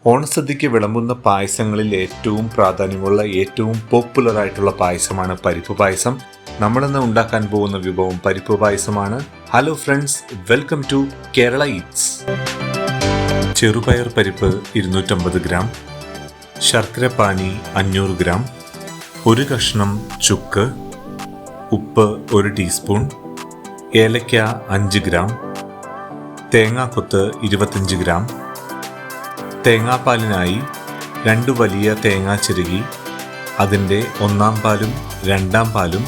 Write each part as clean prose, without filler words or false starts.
ഓണസദ്യയ്ക്ക് വിളമ്പുന്ന പായസങ്ങളിൽ ഏറ്റവും പ്രാധാന്യമുള്ള ഏറ്റവും പോപ്പുലർ ആയിട്ടുള്ള പായസമാണ് പരിപ്പ് പായസം. നമ്മളിന്ന് ഉണ്ടാക്കാൻ പോകുന്ന വിഭവം പരിപ്പ് പായസമാണ്. Hello friends, welcome to Kerala eats. ചെറുപയർ പരിപ്പ് 250 ഗ്രാം, ശർക്കര പാനി 500 ഗ്രാം, ഒരു കഷ്ണം ചുക്ക്, ഉപ്പ് 1 ടീസ്പൂൺ, ഏലക്ക 5 ഗ്രാം, തേങ്ങാക്കൊത്ത് 25 ഗ്രാം. തേങ്ങാപ്പാലിനായി 2 വലിയ തേങ്ങ ചിരകി അതിൻ്റെ 1-ാം പാലും 2-ാം പാലും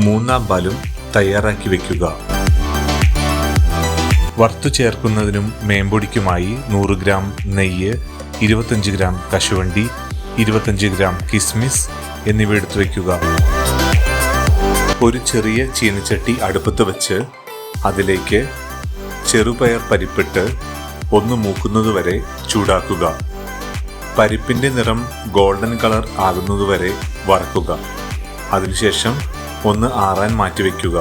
3-ാം പാലും തയ്യാറാക്കി വയ്ക്കുക. വറുത്തു ചേർക്കുന്നതിനും മേമ്പൊടിക്കുമായി 100 ഗ്രാം നെയ്യ്, 25 ഗ്രാം കശുവണ്ടി, 25 ഗ്രാം കിസ്മിസ് എന്നിവ എടുത്തു വയ്ക്കുക. ഒരു ചെറിയ ചീനച്ചട്ടി അടുപ്പത്ത് വെച്ച് അതിലേക്ക് ചെറുപയർ പരിപ്പിട്ട് ഒന്ന് മൂക്കുന്നതുവരെ ചൂടാക്കുക. പരിപ്പിൻ്റെ നിറം ഗോൾഡൻ കളർ ആകുന്നതുവരെ വറക്കുക. അതിനുശേഷം ഒന്ന് ആറാൻ മാറ്റിവെക്കുക.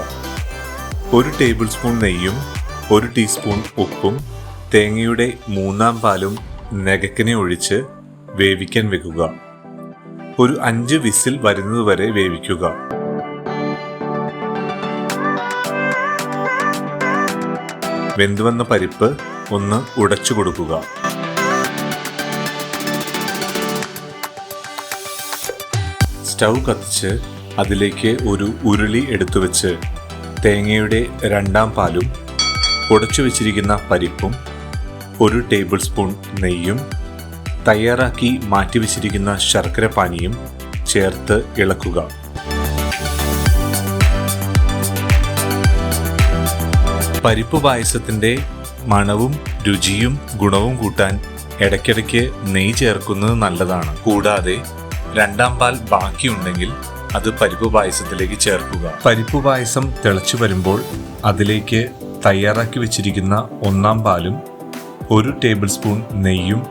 1 ടേബിൾ സ്പൂൺ നെയ്യും 1 ടീസ്പൂൺ ഉപ്പും തേങ്ങയുടെ 3-ാം പാലും നെകക്കിനെ ഒഴിച്ച് വേവിക്കാൻ വെക്കുക. ഒരു 5 വിസിൽ വരുന്നതുവരെ വേവിക്കുക. വെന്തുവന്ന പരിപ്പ് ഒന്ന് ഉടച്ചു കൊടുക്കുക. സ്റ്റൗ കത്തിച്ച് അതിലേക്ക് ഒരു ഉരുളി എടുത്തു വെച്ച് തേങ്ങയുടെ 2-ാം പാലും ഉടച്ചു വെച്ചിരിക്കുന്ന പരിപ്പും 1 ടേബിൾ സ്പൂൺ നെയ്യും തയ്യാറാക്കി മാറ്റിവെച്ചിരിക്കുന്ന ശർക്കര പാനിയും ചേർത്ത് ഇളക്കുക. പരിപ്പ് പായസത്തിൻ്റെ മണവും രുചിയും ഗുണവും കൂട്ടാൻ ഇടയ്ക്കിടയ്ക്ക് നെയ്യ് ചേർക്കുന്നത് നല്ലതാണ്. കൂടാതെ 2-ാം പാൽ ബാക്കിയുണ്ടെങ്കിൽ അത് പരിപ്പ് പായസത്തിലേക്ക് ചേർക്കുക. പരിപ്പ് പായസം തിളച്ചു വരുമ്പോൾ അതിലേക്ക് തയ്യാറാക്കി വെച്ചിരിക്കുന്ന 1-ാം പാലും 1 ടേബിൾ സ്പൂൺ നെയ്യും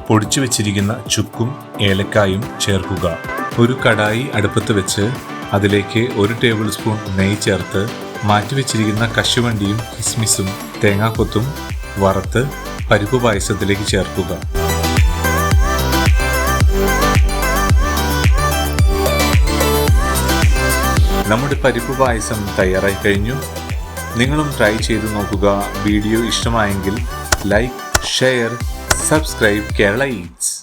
പൊടിച്ചു വെച്ചിരിക്കുന്ന ചുക്കും ഏലക്കായും ചേർക്കുക. ഒരു കടായി അടുപ്പത്ത് വെച്ച് അതിലേക്ക് 1 ടേബിൾ സ്പൂൺ നെയ്യ് ചേർത്ത് മാറ്റിവെച്ചിരിക്കുന്ന കശുവണ്ടിയും കിസ്മിസും തേങ്ങാക്കൊത്തും വറുത്ത് പരിപ്പ് പായസത്തിലേക്ക് ചേർക്കുക. നമ്മുടെ പരിപ്പ് പായസം തയ്യാറായി കഴിഞ്ഞു. നിങ്ങളും ട്രൈ ചെയ്ത് നോക്കുക. വീഡിയോ ഇഷ്ടമായെങ്കിൽ like, share, subscribe Kerala Eats.